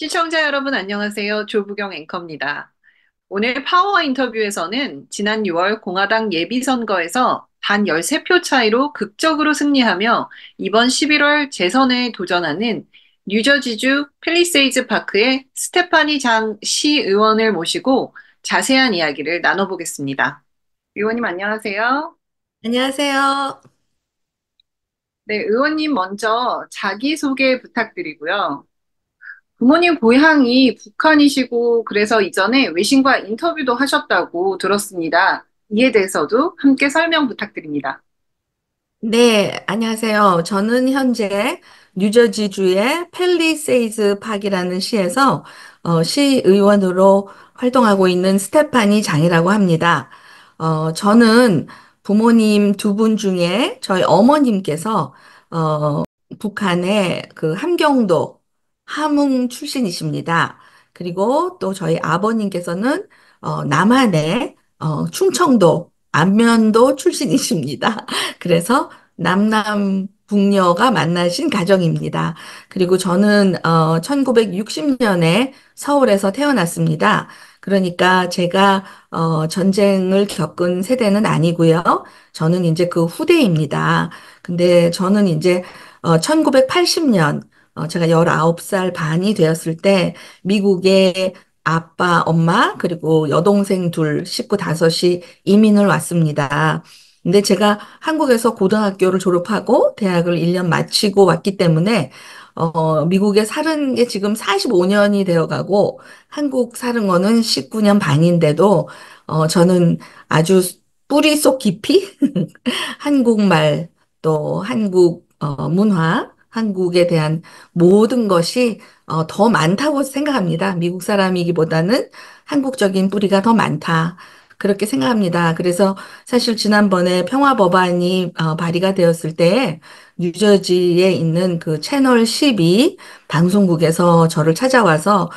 시청자 여러분 안녕하세요. 조부경 앵커입니다. 오늘 파워 인터뷰에서는 지난 6월 공화당 예비선거에서 단 13표 차이로 극적으로 승리하며 이번 11월 재선에 도전하는 뉴저지주 팰리세이즈 파크의 스테파니 장 시의원을 모시고 자세한 이야기를 나눠보겠습니다. 의원님 안녕하세요. 안녕하세요. 네, 의원님 먼저 자기소개 부탁드리고요. 부모님 고향이 북한이시고 그래서 이전에 외신과 인터뷰도 하셨다고 들었습니다. 이에 대해서도 함께 설명 부탁드립니다. 네, 안녕하세요. 저는 현재 뉴저지주의 팰리세이즈 파크이라는 시에서 시의원으로 활동하고 있는 스테파니 장이라고 합니다. 저는 부모님 두 분 중에 저희 어머님께서 북한의 그 함경도 함흥 출신이십니다. 그리고 또 저희 아버님께서는 남한의 충청도 안면도 출신이십니다. 그래서 남남 북녀가 만나신 가정입니다. 그리고 저는 1960년에 서울에서 태어났습니다. 그러니까 제가 전쟁을 겪은 세대는 아니고요. 저는 이제 그 후대입니다. 근데 저는 이제 1980년 제가 19살 반이 되었을 때 미국에 아빠, 엄마, 그리고 여동생 둘, 식구 다섯이 이민을 왔습니다. 근데 제가 한국에서 고등학교를 졸업하고 대학을 1년 마치고 왔기 때문에 미국에 사는 게 지금 45년이 되어 가고 한국 사는 거는 19년 반인데도 저는 아주 뿌리 속 깊이 한국말 또 한국 문화, 한국에 대한 모든 것이 더 많다고 생각합니다. 미국 사람이기보다는 한국적인 뿌리가 더 많다. 그렇게 생각합니다. 그래서 사실 지난번에 평화법안이 발의가 되었을 때 뉴저지에 있는 그 채널 12 방송국에서 저를 찾아와서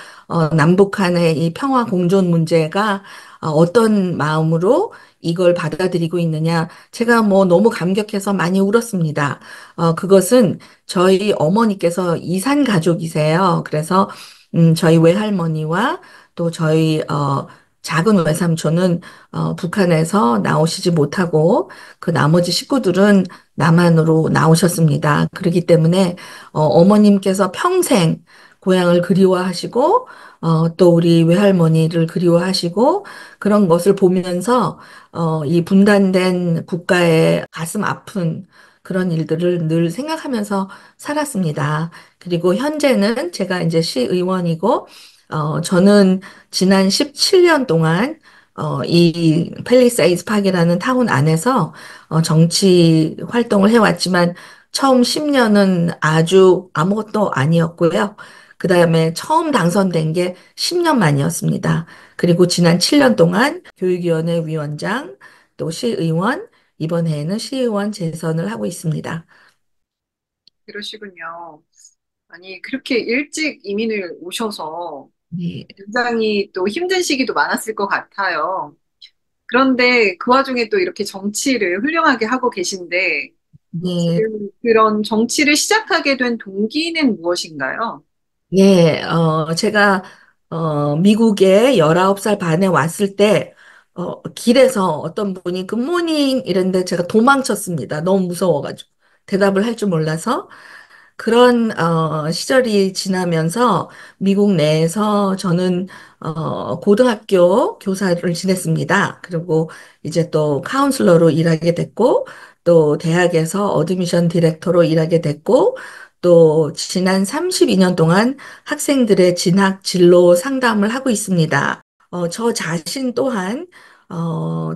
남북한의 이 평화 공존 문제가 어떤 마음으로 이걸 받아들이고 있느냐. 제가 뭐 너무 감격해서 많이 울었습니다. 그것은 저희 어머니께서 이산 가족이세요. 그래서 저희 외할머니와 또 저희 작은 외삼촌은 북한에서 나오시지 못하고 그 나머지 식구들은 남한으로 나오셨습니다. 그렇기 때문에 어머님께서 평생 고향을 그리워하시고 또 우리 외할머니를 그리워하시고 그런 것을 보면서 이 분단된 국가의 가슴 아픈 그런 일들을 늘 생각하면서 살았습니다. 그리고 현재는 제가 이제 시의원이고, 저는 지난 17년 동안 이 팰리세이드 파크라는 타운 안에서 정치 활동을 해왔지만 처음 10년은 아주 아무것도 아니었고요. 그 다음에 처음 당선된 게 10년 만이었습니다. 그리고 지난 7년 동안 교육위원회 위원장, 또 시의원, 이번 해에는 시의원 재선을 하고 있습니다. 그러시군요. 아니, 그렇게 일찍 이민을 오셔서 네, 굉장히 또 힘든 시기도 많았을 것 같아요. 그런데 그 와중에 또 이렇게 정치를 훌륭하게 하고 계신데 네, 지금 그런 정치를 시작하게 된 동기는 무엇인가요? 예, 제가, 미국에 19살 반에 왔을 때, 길에서 어떤 분이 굿모닝 이랬는데 제가 도망쳤습니다. 너무 무서워가지고. 대답을 할 줄 몰라서. 그런 시절이 지나면서 미국 내에서 저는 고등학교 교사를 지냈습니다. 그리고 이제 또 카운슬러로 일하게 됐고 또 대학에서 어드미션 디렉터로 일하게 됐고 또 지난 32년 동안 학생들의 진학 진로 상담을 하고 있습니다. 저 자신 또한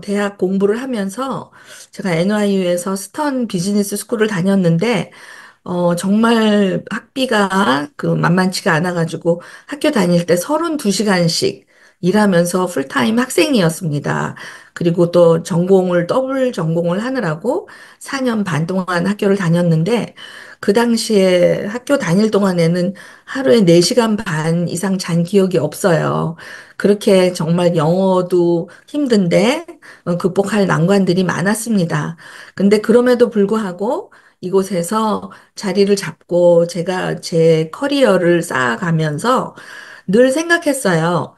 대학 공부를 하면서 제가 NYU에서 스턴 비즈니스 스쿨을 다녔는데 정말 학비가 그 만만치가 않아가지고 학교 다닐 때 32시간씩 일하면서 풀타임 학생이었습니다. 그리고 또 전공을, 더블 전공을 하느라고 4년 반 동안 학교를 다녔는데 그 당시에 학교 다닐 동안에는 하루에 4시간 반 이상 잔 기억이 없어요. 그렇게 정말 영어도 힘든데 극복할 난관들이 많았습니다. 근데 그럼에도 불구하고 이곳에서 자리를 잡고 제가 제 커리어를 쌓아가면서 늘 생각했어요.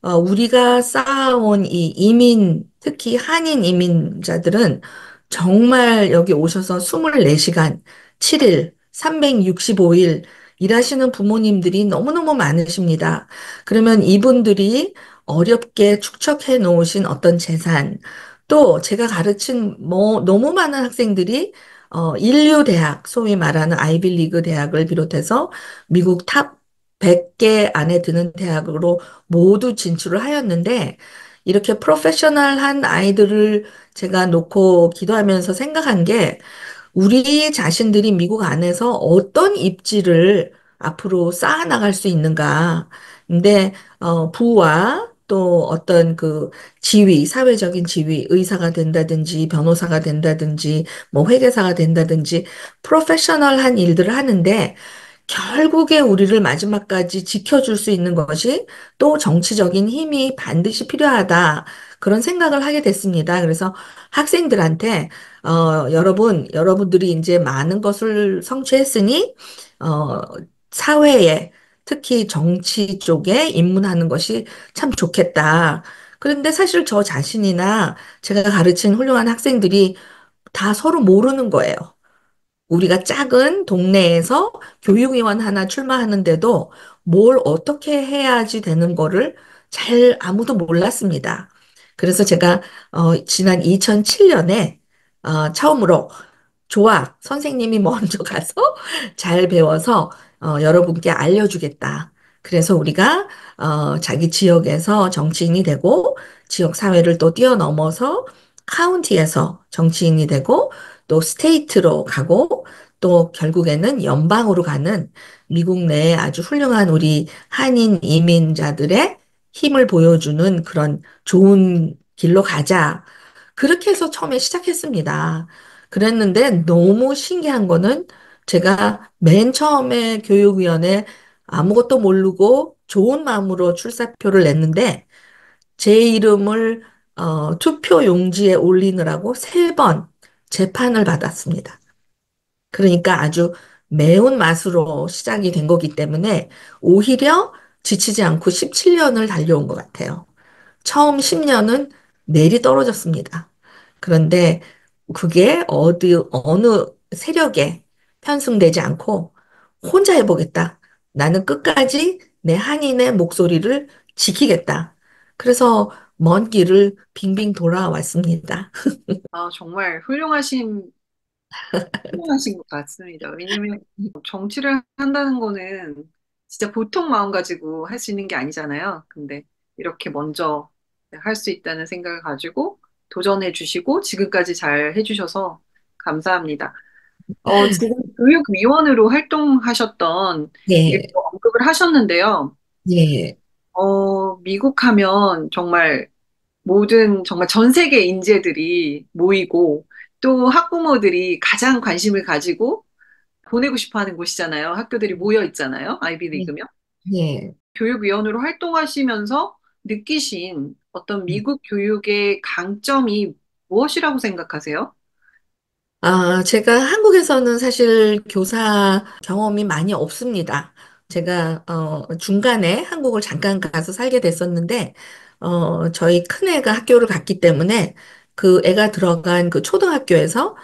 우리가 쌓아온 이 이민, 특히 한인 이민자들은 정말 여기 오셔서 24시간, 7일, 365일 일하시는 부모님들이 너무너무 많으십니다. 그러면 이분들이 어렵게 축적해 놓으신 어떤 재산, 또 제가 가르친 뭐 너무 많은 학생들이 인류 대학, 소위 말하는 아이비리그 대학을 비롯해서 미국 탑 100개 안에 드는 대학으로 모두 진출을 하였는데 이렇게 프로페셔널한 아이들을 제가 놓고 기도하면서 생각한 게 우리 자신들이 미국 안에서 어떤 입지를 앞으로 쌓아나갈 수 있는가. 근데, 부와 또 어떤 그 지위, 사회적인 지위, 의사가 된다든지, 변호사가 된다든지, 뭐 회계사가 된다든지, 프로페셔널한 일들을 하는데, 결국에 우리를 마지막까지 지켜줄 수 있는 것이 또 정치적인 힘이 반드시 필요하다. 그런 생각을 하게 됐습니다. 그래서 학생들한테 여러분들이 이제 많은 것을 성취했으니, 어, 사회에, 특히 정치 쪽에 입문하는 것이 참 좋겠다. 그런데 사실 저 자신이나 제가 가르친 훌륭한 학생들이 다 서로 모르는 거예요. 우리가 작은 동네에서 교육위원 하나 출마하는데도 뭘 어떻게 해야지 되는 거를 잘 아무도 몰랐습니다. 그래서 제가 지난 2007년에 처음으로 좋아, 선생님이 먼저 가서 잘 배워서 여러분께 알려주겠다. 그래서 우리가 자기 지역에서 정치인이 되고 지역 사회를 또 뛰어넘어서 카운티에서 정치인이 되고 또 스테이트로 가고 또 결국에는 연방으로 가는 미국 내에 아주 훌륭한 우리 한인 이민자들의 힘을 보여주는 그런 좋은 길로 가자. 그렇게 해서 처음에 시작했습니다. 그랬는데 너무 신기한 거는 제가 맨 처음에 교육위원회 아무것도 모르고 좋은 마음으로 출사표를 냈는데 제 이름을 투표 용지에 올리느라고 3번 재판을 받았습니다. 그러니까 아주 매운 맛으로 시작이 된 거기 때문에 오히려 지치지 않고 17년을 달려온 것 같아요. 처음 10년은 내리 떨어졌습니다. 그런데 그게 어느 세력에 편승되지 않고 혼자 해보겠다. 나는 끝까지 내 한인의 목소리를 지키겠다. 그래서 먼 길을 빙빙 돌아왔습니다. 아, 정말 훌륭하신 것 같습니다. 왜냐면 정치를 한다는 거는 진짜 보통 마음 가지고 할 수 있는 게 아니잖아요. 근데 이렇게 먼저 할 수 있다는 생각을 가지고 도전해 주시고 지금까지 잘 해주셔서 감사합니다. 지금 교육위원으로 활동하셨던 네, 일도 언급을 하셨는데요. 네, 미국 하면 정말 모든 정말 전 세계 인재들이 모이고 또 학부모들이 가장 관심을 가지고 보내고 싶어 하는 곳이잖아요. 학교들이 모여 있잖아요. 네, 아이비리그면. 네. 교육위원으로 활동하시면서 느끼신 어떤 미국 교육의 강점이 무엇이라고 생각하세요? 제가 한국에서는 사실 교사 경험이 많이 없습니다. 제가 중간에 한국을 잠깐 가서 살게 됐었는데 저희 큰애가 학교를 갔기 때문에 그 애가 들어간 그 초등학교에서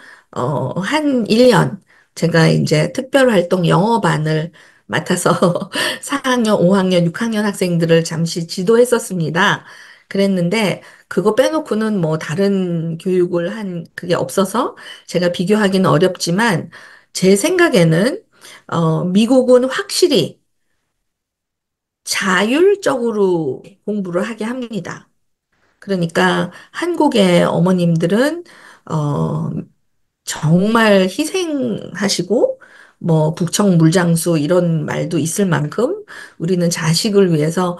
한 1년 제가 이제 특별활동 영어반을 맡아서 4학년, 5학년, 6학년 학생들을 잠시 지도했었습니다. 그랬는데 그거 빼놓고는 뭐 다른 교육을 한 그게 없어서 제가 비교하기는 어렵지만 제 생각에는 미국은 확실히 자율적으로 공부를 하게 합니다. 그러니까 한국의 어머님들은 어, 정말 희생하시고 뭐 북청 물장수 이런 말도 있을 만큼 우리는 자식을 위해서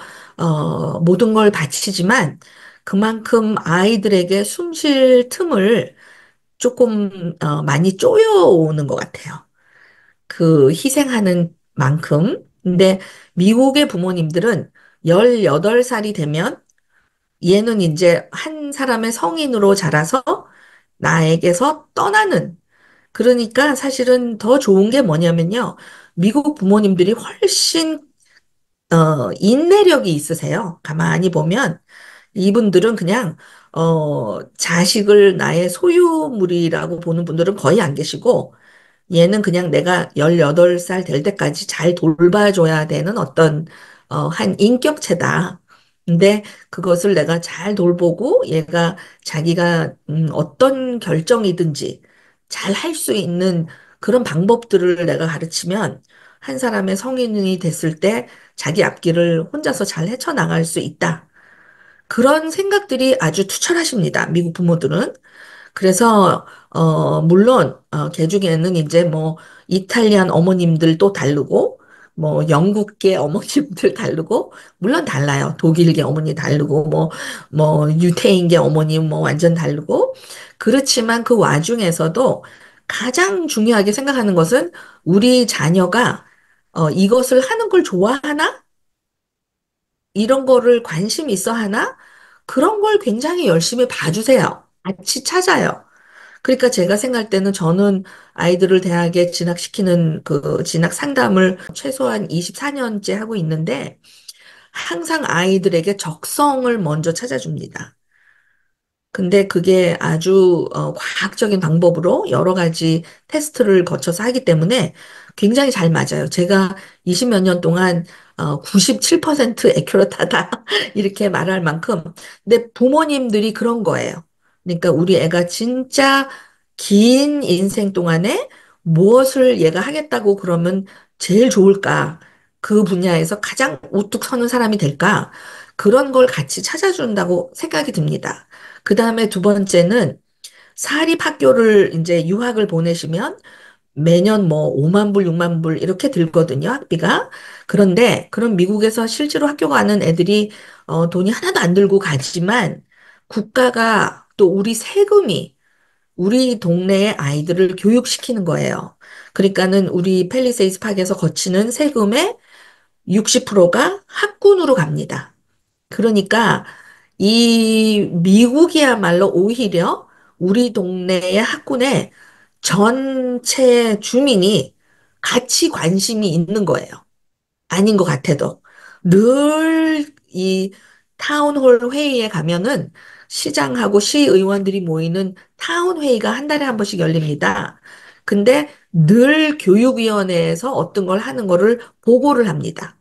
모든 걸 바치지만 그만큼 아이들에게 숨쉴 틈을 조금 많이 쪼여오는 것 같아요. 그 희생하는 만큼. 근데 미국의 부모님들은 18살이 되면 얘는 이제 한 사람의 성인으로 자라서 나에게서 떠나는. 그러니까 사실은 더 좋은 게 뭐냐면요. 미국 부모님들이 훨씬 인내력이 있으세요. 가만히 보면 이분들은 그냥 자식을 나의 소유물이라고 보는 분들은 거의 안 계시고 얘는 그냥 내가 18살 될 때까지 잘 돌봐줘야 되는 어떤, 한 인격체다. 근데 그것을 내가 잘 돌보고 얘가 자기가, 어떤 결정이든지 잘 할 수 있는 그런 방법들을 내가 가르치면 한 사람의 성인이 됐을 때 자기 앞길을 혼자서 잘 헤쳐나갈 수 있다. 그런 생각들이 아주 투철하십니다. 미국 부모들은. 그래서 물론 개중에는 이제 뭐 이탈리안 어머님들도 다르고 뭐 영국계 어머님들 다르고 물론 달라요. 독일계 어머니 다르고 뭐 유태인계 어머님 뭐 완전 다르고 그렇지만 그 와중에서도 가장 중요하게 생각하는 것은 우리 자녀가 이것을 하는 걸 좋아하나? 이런 거를 관심 있어 하나? 그런 걸 굉장히 열심히 봐주세요. 같이 찾아요. 그러니까 제가 생각할 때는 저는 아이들을 대학에 진학시키는 그 진학 상담을 최소한 24년째 하고 있는데 항상 아이들에게 적성을 먼저 찾아줍니다. 근데 그게 아주 과학적인 방법으로 여러 가지 테스트를 거쳐서 하기 때문에 굉장히 잘 맞아요. 제가 20몇 년 동안 97% 애큐러하다 이렇게 말할 만큼. 근데 부모님들이 그런 거예요. 그러니까 우리 애가 진짜 긴 인생 동안에 무엇을 얘가 하겠다고 그러면 제일 좋을까? 그 분야에서 가장 우뚝 서는 사람이 될까? 그런 걸 같이 찾아준다고 생각이 듭니다. 그 다음에 두 번째는 사립학교를 이제 유학을 보내시면 매년 뭐 5만 불, 6만 불 이렇게 들거든요, 학비가. 그런데 그런 미국에서 실제로 학교 가는 애들이 돈이 하나도 안 들고 가지만 국가가 또 우리 세금이 우리 동네의 아이들을 교육시키는 거예요. 그러니까는 우리 팰리세이스 파크에서 거치는 세금의 60%가 학군으로 갑니다. 그러니까 이 미국이야말로 오히려 우리 동네의 학군에 전체 주민이 같이 관심이 있는 거예요. 아닌 것 같아도. 늘 이 타운홀 회의에 가면은 시장하고 시의원들이 모이는 타운 회의가 한 달에 한 번씩 열립니다. 근데 늘 교육위원회에서 어떤 걸 하는 거를 보고를 합니다.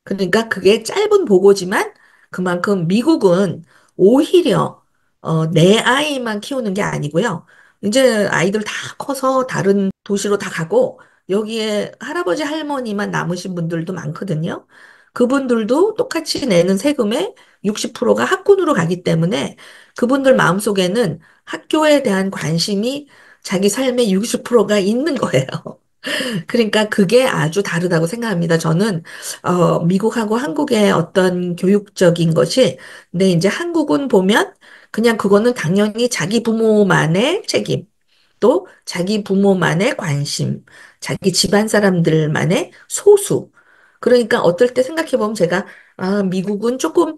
그러니까 그게 짧은 보고지만 그만큼 미국은 오히려 내 아이만 키우는 게 아니고요. 이제 아이들 다 커서 다른 도시로 다 가고 여기에 할아버지 할머니만 남으신 분들도 많거든요. 그분들도 똑같이 내는 세금의 60%가 학군으로 가기 때문에 그분들 마음속에는 학교에 대한 관심이 자기 삶의 60%가 있는 거예요. 그러니까 그게 아주 다르다고 생각합니다. 저는 미국하고 한국의 어떤 교육적인 것이, 근데 이제 한국은 보면 그냥 그거는 당연히 자기 부모만의 책임, 또 자기 부모만의 관심, 자기 집안 사람들만의 소수. 그러니까 어떨 때 생각해 보면 제가 미국은 조금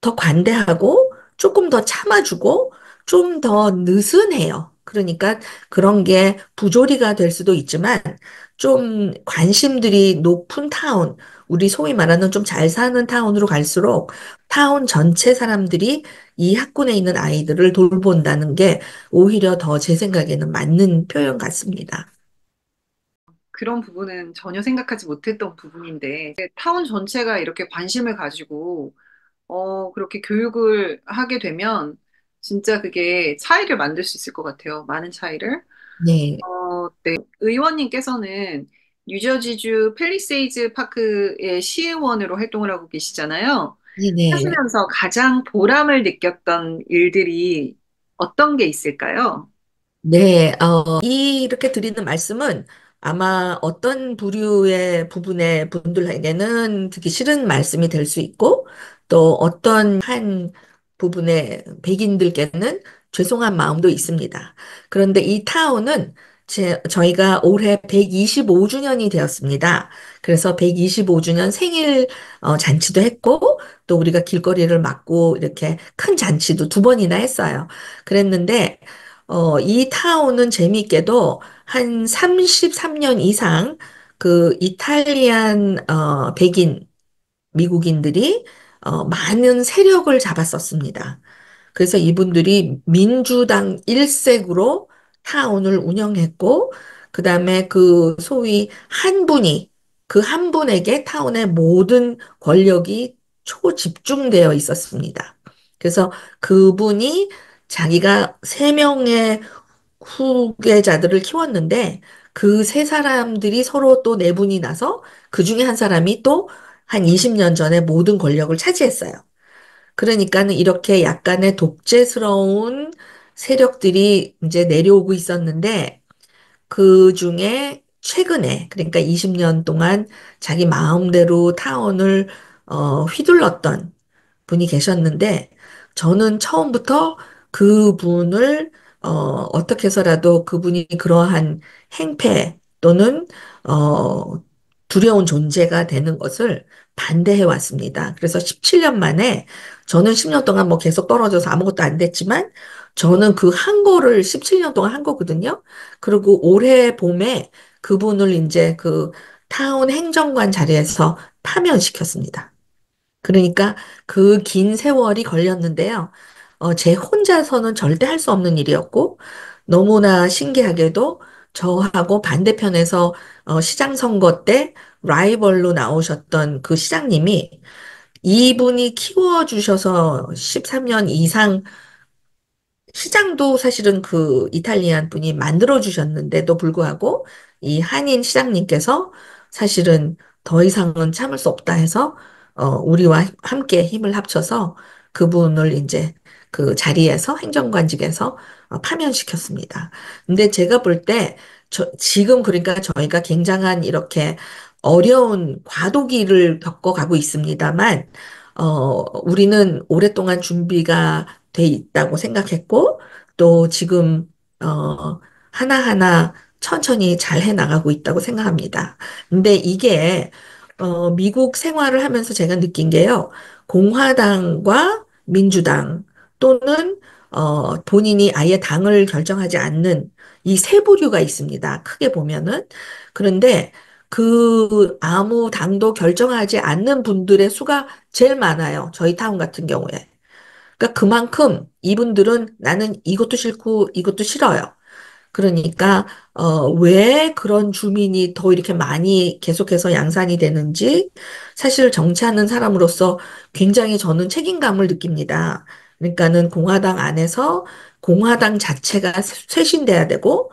더 관대하고 조금 더 참아주고 좀 더 느슨해요. 그러니까 그런 게 부조리가 될 수도 있지만 좀 관심들이 높은 타운, 우리 소위 말하는 좀 잘 사는 타운으로 갈수록 타운 전체 사람들이 이 학군에 있는 아이들을 돌본다는 게 오히려 더 제 생각에는 맞는 표현 같습니다. 그런 부분은 전혀 생각하지 못했던 부분인데, 타운 전체가 이렇게 관심을 가지고, 그렇게 교육을 하게 되면, 진짜 그게 차이를 만들 수 있을 것 같아요. 많은 차이를. 네, 네. 의원님께서는 뉴저지주 팰리세이즈 파크의 시의원으로 활동을 하고 계시잖아요. 네네. 하시면서 가장 보람을 느꼈던 일들이 어떤 게 있을까요? 네, 이렇게 드리는 말씀은 아마 어떤 부류의 부분의 분들에게는 듣기 싫은 말씀이 될 수 있고, 또 어떤 한 부분의 백인들께는 죄송한 마음도 있습니다. 그런데 이 타운은 저희가 올해 125주년이 되었습니다. 그래서 125주년 생일 잔치도 했고, 또 우리가 길거리를 막고 이렇게 큰 잔치도 두 번이나 했어요. 그랬는데, 이 타운은 재미있게도 한 33년 이상 그 이탈리안 백인 미국인들이 많은 세력을 잡았었습니다. 그래서 이분들이 민주당 일색으로 타운을 운영했고, 그 다음에 그 소위 한 분이, 그 한 분에게 타운의 모든 권력이 초집중되어 있었습니다. 그래서 그분이 자기가 세 명의 후계자들을 키웠는데, 그 세 사람들이 서로 또 내분이 나서 그 중에 한 사람이 또 한 20년 전에 모든 권력을 차지했어요. 그러니까는 이렇게 약간의 독재스러운 세력들이 이제 내려오고 있었는데 그 중에 최근에 그러니까 20년 동안 자기 마음대로 타원을 휘둘렀던 분이 계셨는데 저는 처음부터 그분을 어떻게 해서라도 그분이 그러한 행패 또는 두려운 존재가 되는 것을 반대해 왔습니다. 그래서 17년 만에 저는 10년 동안 뭐 계속 떨어져서 아무것도 안 됐지만 저는 그 한 거를 17년 동안 한 거거든요. 그리고 올해 봄에 그분을 이제 그 타운 행정관 자리에서 파면시켰습니다. 그러니까 그 긴 세월이 걸렸는데요. 제 혼자서는 절대 할 수 없는 일이었고, 너무나 신기하게도 저하고 반대편에서 시장 선거 때 라이벌로 나오셨던 그 시장님이 이분이 키워주셔서 13년 이상 시장도 사실은 그 이탈리안 분이 만들어 주셨는데도 불구하고 이 한인 시장님께서 사실은 더 이상은 참을 수 없다 해서 우리와 함께 힘을 합쳐서 그분을 이제 그 자리에서 행정관직에서 파면시켰습니다. 근데 제가 볼 때 지금 그러니까 저희가 굉장한 이렇게 어려운 과도기를 겪어가고 있습니다만 우리는 오랫동안 준비가 돼 있다고 생각했고, 또 지금, 하나하나 천천히 잘 해나가고 있다고 생각합니다. 근데 이게, 미국 생활을 하면서 제가 느낀 게요, 공화당과 민주당 또는, 본인이 아예 당을 결정하지 않는 이 세 부류가 있습니다. 크게 보면은. 그런데 그 아무 당도 결정하지 않는 분들의 수가 제일 많아요. 저희 타운 같은 경우에. 그러니까 그만큼 이분들은 나는 이것도 싫고 이것도 싫어요. 그러니까 왜 그런 주민이 더 이렇게 많이 계속해서 양산이 되는지 사실 정치하는 사람으로서 굉장히 저는 책임감을 느낍니다. 그러니까는 공화당 안에서 공화당 자체가 쇄신돼야 되고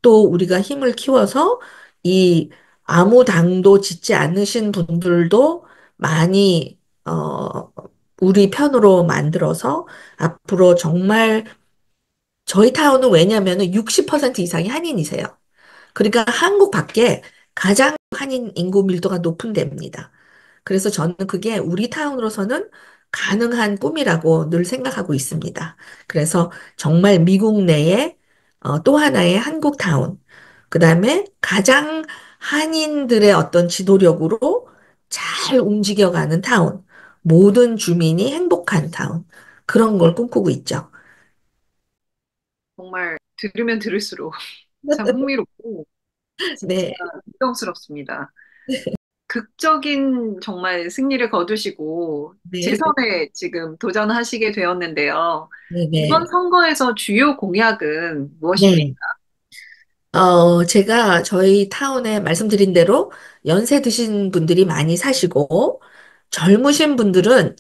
또 우리가 힘을 키워서 이 아무 당도 짓지 않으신 분들도 많이 우리 편으로 만들어서 앞으로 정말 저희 타운은 왜냐면은 60% 이상이 한인이세요. 그러니까 한국 밖에 가장 한인 인구 밀도가 높은 데입니다. 그래서 저는 그게 우리 타운으로서는 가능한 꿈이라고 늘 생각하고 있습니다. 그래서 정말 미국 내에 또 하나의 한국 타운, 그 다음에 가장 한인들의 어떤 지도력으로 잘 움직여가는 타운, 모든 주민이 행복한 타운, 그런 걸 꿈꾸고 있죠. 정말 들으면 들을수록 참 흥미롭고 진짜 네, 존경스럽습니다. 극적인 정말 승리를 거두시고 네, 재선에 지금 도전하시게 되었는데요. 네, 이번 네. 선거에서 주요 공약은 무엇입니까? 네. 제가 저희 타운에 말씀드린 대로 연세 드신 분들이 많이 사시고 젊으신 분들은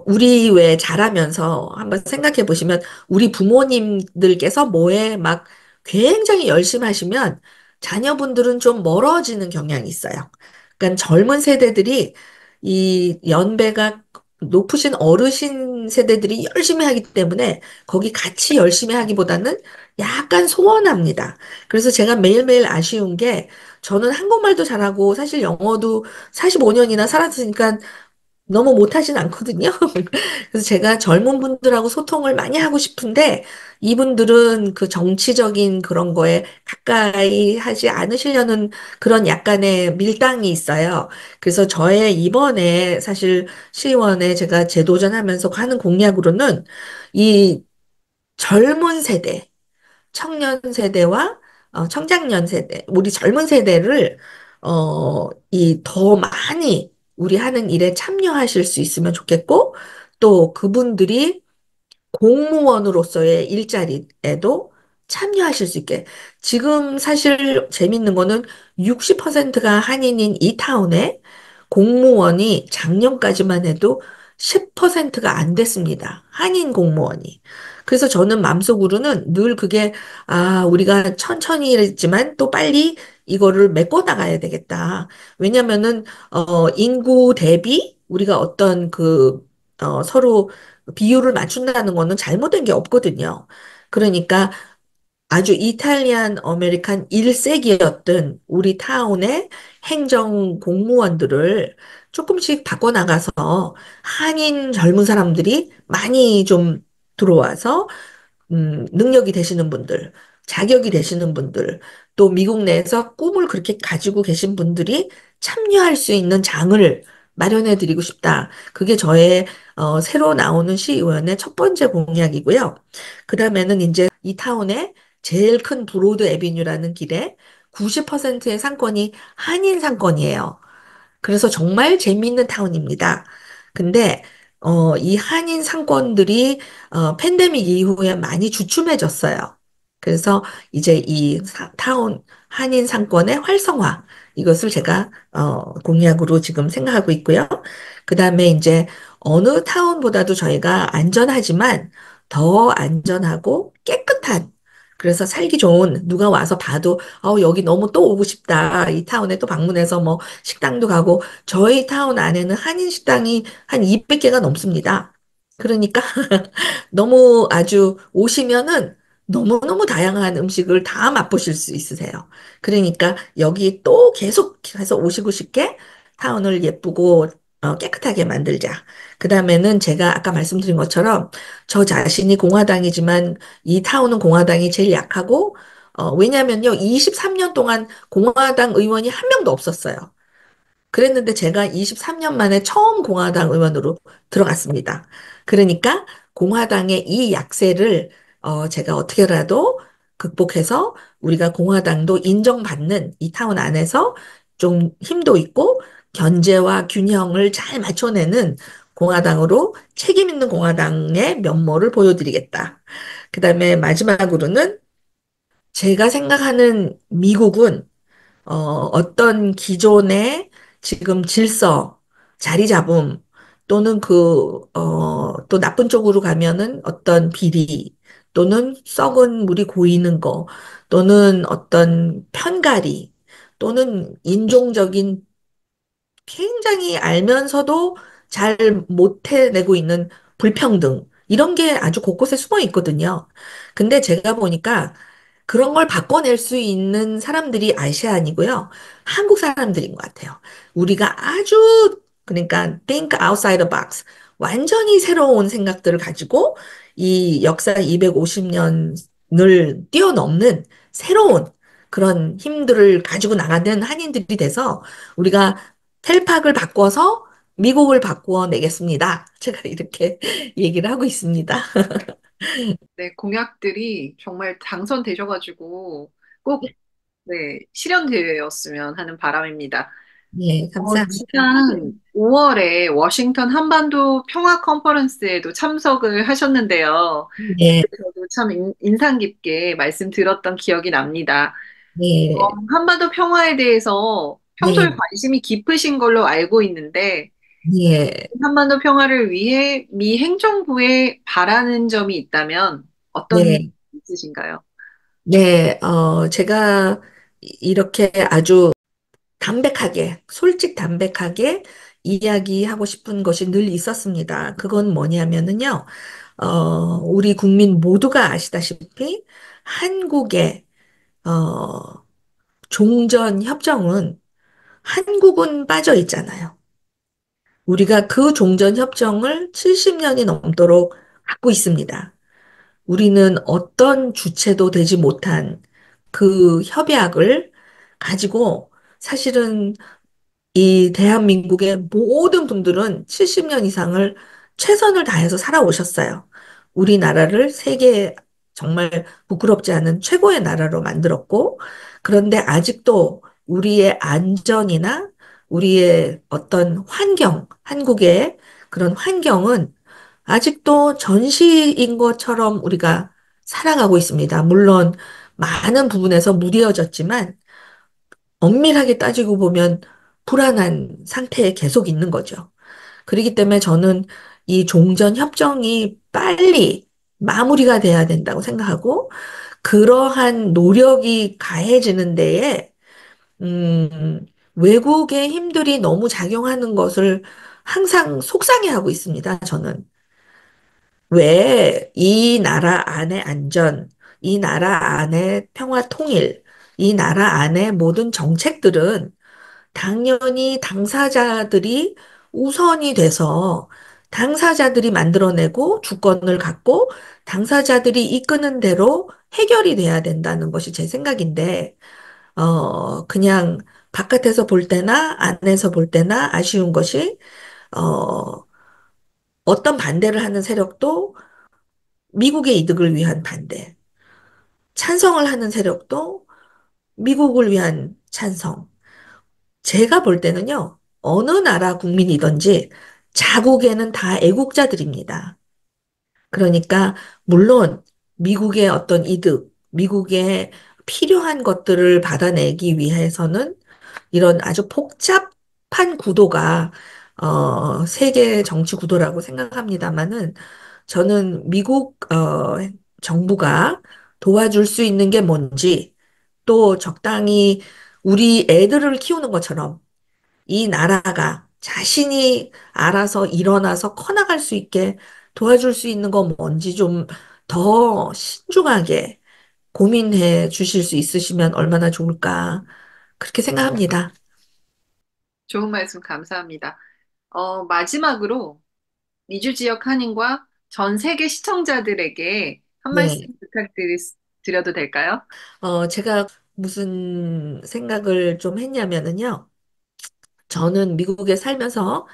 우리 왜 자라면서 한번 생각해 보시면 우리 부모님들께서 뭐에 막 굉장히 열심히 하시면 자녀분들은 좀 멀어지는 경향이 있어요. 그러니까 젊은 세대들이 이 연배가 높으신 어르신 세대들이 열심히 하기 때문에 거기 같이 열심히 하기보다는 약간 소원합니다. 그래서 제가 매일매일 아쉬운 게 저는 한국말도 잘하고 사실 영어도 45년이나 살았으니까 너무 못하진 않거든요. 그래서 제가 젊은 분들하고 소통을 많이 하고 싶은데 이분들은 그 정치적인 그런 거에 가까이 하지 않으시려는 그런 약간의 밀당이 있어요. 그래서 저의 이번에 사실 시의원에 제가 재도전하면서 하는 공약으로는 이 젊은 세대, 청년 세대와 청장년 세대, 우리 젊은 세대를 이 더 많이 우리 하는 일에 참여하실 수 있으면 좋겠고, 또 그분들이 공무원으로서의 일자리에도 참여하실 수 있게. 지금 사실 재밌는 거는 60%가 한인인 이 타운에 공무원이 작년까지만 해도 10%가 안 됐습니다. 한인 공무원이. 그래서 저는 마음속으로는 늘 그게, 아, 우리가 천천히 했지만 또 빨리 이거를 메꿔 나가야 되겠다. 왜냐면은, 인구 대비 우리가 어떤 서로 비율을 맞춘다는 거는 잘못된 게 없거든요. 그러니까 아주 이탈리안 아메리칸 1세기였던 우리 타운의 행정 공무원들을 조금씩 바꿔나가서 한인 젊은 사람들이 많이 좀 들어와서 능력이 되시는 분들, 자격이 되시는 분들, 또 미국 내에서 꿈을 그렇게 가지고 계신 분들이 참여할 수 있는 장을 마련해 드리고 싶다. 그게 저의 새로 나오는 시의원의 첫 번째 공약이고요. 그 다음에는 이제 이 타운의 제일 큰 브로드 애비뉴라는 길에 90%의 상권이 한인 상권이에요. 그래서 정말 재미있는 타운입니다. 근데 이 한인 상권들이 팬데믹 이후에 많이 주춤해졌어요. 그래서 이제 타운 한인 상권의 활성화 이것을 제가 공약으로 지금 생각하고 있고요. 그다음에 이제 어느 타운보다도 저희가 안전하지만 더 안전하고 깨끗한 그래서 살기 좋은 누가 와서 봐도 여기 너무 또 오고 싶다. 이 타운에 또 방문해서 뭐 식당도 가고 저희 타운 안에는 한인 식당이 한 200개가 넘습니다. 그러니까 너무 아주 오시면은 너무너무 다양한 음식을 다 맛보실 수 있으세요. 그러니까 여기 또 계속 해서 오시고 싶게 타운을 예쁘고 깨끗하게 만들자. 그 다음에는 제가 아까 말씀드린 것처럼 저 자신이 공화당이지만 이 타운은 공화당이 제일 약하고 왜냐면요. 23년 동안 공화당 의원이 한 명도 없었어요. 그랬는데 제가 23년 만에 처음 공화당 의원으로 들어갔습니다. 그러니까 공화당의 이 약세를 제가 어떻게라도 극복해서 우리가 공화당도 인정받는 이 타운 안에서 좀 힘도 있고 견제와 균형을 잘 맞춰내는 공화당으로 책임 있는 공화당의 면모를 보여드리겠다. 그다음에 마지막으로는 제가 생각하는 미국은 어떤 기존의 지금 질서, 자리 잡음, 또는 또 나쁜 쪽으로 가면은 어떤 비리, 또는 썩은 물이 고이는 거, 또는 어떤 편가리, 또는 인종적인 굉장히 알면서도 잘 못해내고 있는 불평등, 이런 게 아주 곳곳에 숨어 있거든요. 근데 제가 보니까 그런 걸 바꿔낼 수 있는 사람들이 아시안이고요. 한국 사람들인 것 같아요. 우리가 아주, 그러니까 think outside the box. 완전히 새로운 생각들을 가지고 이 역사 250년을 뛰어넘는 새로운 그런 힘들을 가지고 나가는 한인들이 돼서 우리가 텔팍을 바꿔서 미국을 바꾸어 내겠습니다. 제가 이렇게 얘기를 하고 있습니다. 네, 공약들이 정말 당선되셔가지고 꼭, 네, 실현되었으면 하는 바람입니다. 예, 감사합니다. 지난 5월에 워싱턴 한반도 평화 컨퍼런스에도 참석을 하셨는데요. 예, 저도 참 인상 깊게 말씀 들었던 기억이 납니다. 예, 한반도 평화에 대해서 평소에 네, 관심이 깊으신 걸로 알고 있는데, 예, 한반도 평화를 위해 미 행정부에 바라는 점이 있다면 어떤 게 네, 있으신가요? 네, 제가 이렇게 아주 담백하게, 담백하게 이야기하고 싶은 것이 늘 있었습니다. 그건 뭐냐면은요, 우리 국민 모두가 아시다시피 한국의, 어, 종전 협정은 한국은 빠져 있잖아요. 우리가 그 종전 협정을 70년이 넘도록 갖고 있습니다. 우리는 어떤 주체도 되지 못한 그 협약을 가지고 사실은 이 대한민국의 모든 분들은 70년 이상을 최선을 다해서 살아오셨어요. 우리나라를 세계 정말 부끄럽지 않은 최고의 나라로 만들었고, 그런데 아직도 우리의 안전이나 우리의 어떤 환경, 한국의 그런 환경은 아직도 전시인 것처럼 우리가 살아가고 있습니다. 물론 많은 부분에서 무뎌졌지만 엄밀하게 따지고 보면 불안한 상태에 계속 있는 거죠. 그렇기 때문에 저는 이 종전 협정이 빨리 마무리가 돼야 된다고 생각하고 그러한 노력이 가해지는 데에 외국의 힘들이 너무 작용하는 것을 항상 속상해하고 있습니다. 저는. 왜 이 나라 안의 안전, 이 나라 안의 평화 통일, 이 나라 안의 모든 정책들은 당연히 당사자들이 우선이 돼서 당사자들이 만들어내고 주권을 갖고 당사자들이 이끄는 대로 해결이 돼야 된다는 것이 제 생각인데, 그냥 바깥에서 볼 때나 안에서 볼 때나 아쉬운 것이, 어, 어떤 반대를 하는 세력도 미국의 이득을 위한 반대, 찬성을 하는 세력도 미국을 위한 찬성. 제가 볼 때는요, 어느 나라 국민이든지 자국에는 다 애국자들입니다. 그러니까, 물론, 미국의 어떤 이득, 미국의 필요한 것들을 받아내기 위해서는 이런 아주 복잡한 구도가, 세계 정치 구도라고 생각합니다만은, 저는 미국, 정부가 도와줄 수 있는 게 뭔지, 또 적당히 우리 애들을 키우는 것처럼 이 나라가 자신이 알아서 일어나서 커나갈 수 있게 도와줄 수 있는 거 뭔지 좀 더 신중하게 고민해 주실 수 있으시면 얼마나 좋을까. 그렇게 생각합니다. 좋은 말씀 감사합니다. 마지막으로 미주 지역 한인과 전 세계 시청자들에게 한 네. 말씀 부탁드려도 될까요? 제가 무슨 생각을 좀 했냐면은요. 저는 미국에 살면서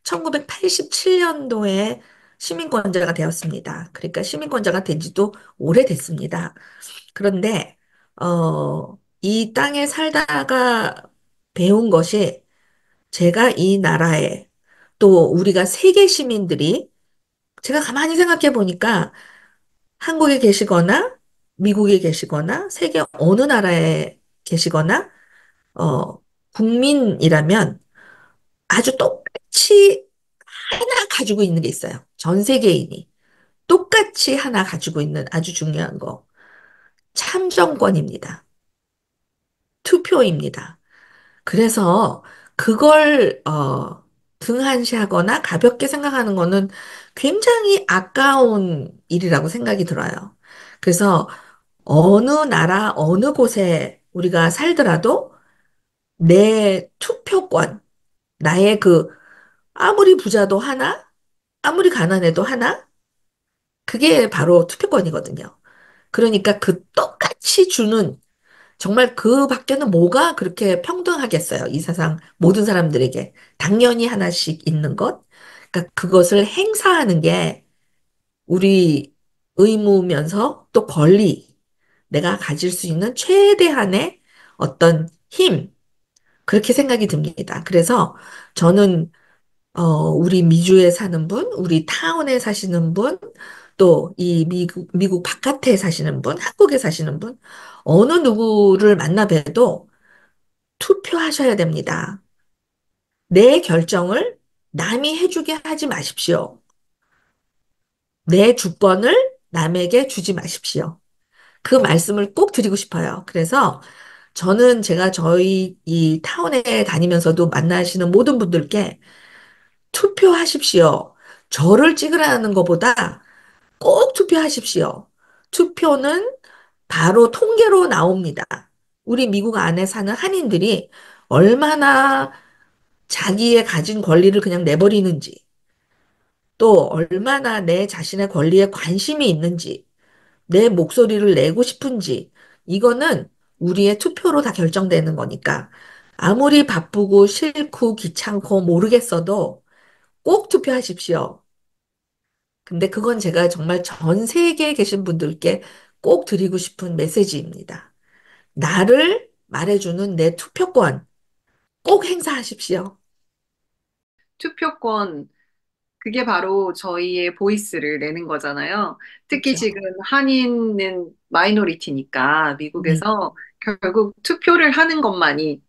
1987년도에 시민권자가 되었습니다. 그러니까 시민권자가 된 지도 오래됐습니다. 그런데, 이 땅에 살다가 배운 것이 제가 이 나라에 또 우리가 세계 시민들이 제가 가만히 생각해 보니까 한국에 계시거나 미국에 계시거나 세계 어느 나라에 계시거나, 어, 국민이라면 아주 똑같이 하나 가지고 있는 게 있어요. 전 세계인이. 똑같이 하나 가지고 있는 아주 중요한 거. 참정권입니다. 투표입니다. 그래서 그걸, 등한시하거나 가볍게 생각하는 거는 굉장히 아까운 일이라고 생각이 들어요. 그래서 어느 나라, 어느 곳에 우리가 살더라도 내 투표권, 나의 그, 아무리 부자도 하나, 아무리 가난해도 하나, 그게 바로 투표권이거든요. 그러니까 그 똑같이 주는 정말 그 밖에는 뭐가 그렇게 평등하겠어요. 이 세상 모든 사람들에게. 당연히 하나씩 있는 것. 그러니까 그것을 행사하는 게 우리 의무면서 또 권리, 내가 가질 수 있는 최대한의 어떤 힘, 그렇게 생각이 듭니다. 그래서 저는 우리 미주에 사는 분, 우리 타운에 사시는 분, 또 이 미국 바깥에 사시는 분, 한국에 사시는 분, 어느 누구를 만나 봬도 투표하셔야 됩니다. 내 결정을 남이 해주게 하지 마십시오. 내 주권을 남에게 주지 마십시오. 그 말씀을 꼭 드리고 싶어요. 그래서 저는 제가 저희 이 타운에 다니면서도 만나시는 모든 분들께 투표하십시오. 저를 찍으라는 것보다 꼭 투표하십시오. 투표는 바로 통계로 나옵니다. 우리 미국 안에 사는 한인들이 얼마나 자기의 가진 권리를 그냥 내버리는지, 또 얼마나 내 자신의 권리에 관심이 있는지, 내 목소리를 내고 싶은지, 이거는 우리의 투표로 다 결정되는 거니까, 아무리 바쁘고 싫고 귀찮고 모르겠어도 꼭 투표하십시오. 근데 그건 제가 정말 전 세계에 계신 분들께 꼭 드리고 싶은 메시지입니다. 나를 말해주는 내 투표권 꼭 행사하십시오. 투표권, 그게 바로 저희의 보이스를 내는 거잖아요. 특히 그렇죠. 지금 한인은 마이노리티니까 네. 미국에서 결국 투표를 하는 것만이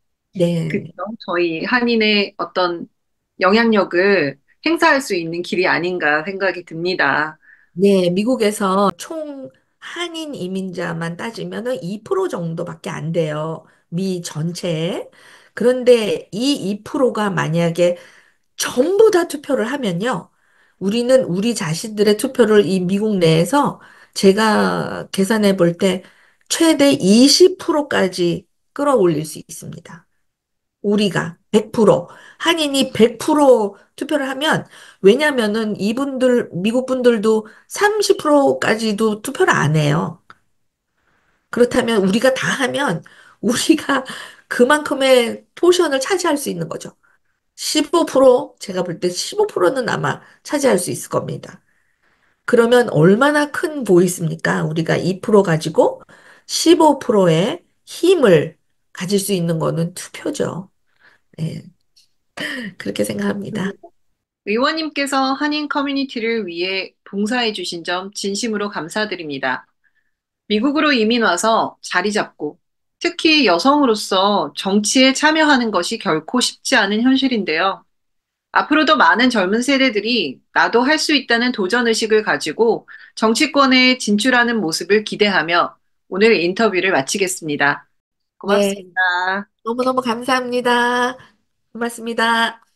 그죠? 네. 저희 한인의 어떤 영향력을 행사할 수 있는 길이 아닌가 생각이 듭니다. 네, 미국에서 총 한인 이민자만 따지면은 2% 정도밖에 안 돼요. 미 전체에. 그런데 이 2%가 만약에 전부 다 투표를 하면요. 우리는 우리 자신들의 투표를 이 미국 내에서 제가 계산해 볼 때 최대 20%까지 끌어올릴 수 있습니다. 우리가 100%, 한인이 100% 투표를 하면, 왜냐면은 이분들, 미국 분들도 30%까지도 투표를 안 해요. 그렇다면 우리가 다 하면 우리가 그만큼의 포션을 차지할 수 있는 거죠. 15%, 제가 볼 때 15%는 아마 차지할 수 있을 겁니다. 그러면 얼마나 큰 보이스입니까? 우리가 2% 가지고 15%의 힘을 가질 수 있는 거는 투표죠. 네, 그렇게 생각합니다. 의원님께서 한인 커뮤니티를 위해 봉사해 주신 점 진심으로 감사드립니다. 미국으로 이민 와서 자리 잡고 특히 여성으로서 정치에 참여하는 것이 결코 쉽지 않은 현실인데요. 앞으로도 많은 젊은 세대들이 나도 할 수 있다는 도전 의식을 가지고 정치권에 진출하는 모습을 기대하며 오늘 인터뷰를 마치겠습니다. 네, 고맙습니다. 너무너무 감사합니다. 고맙습니다.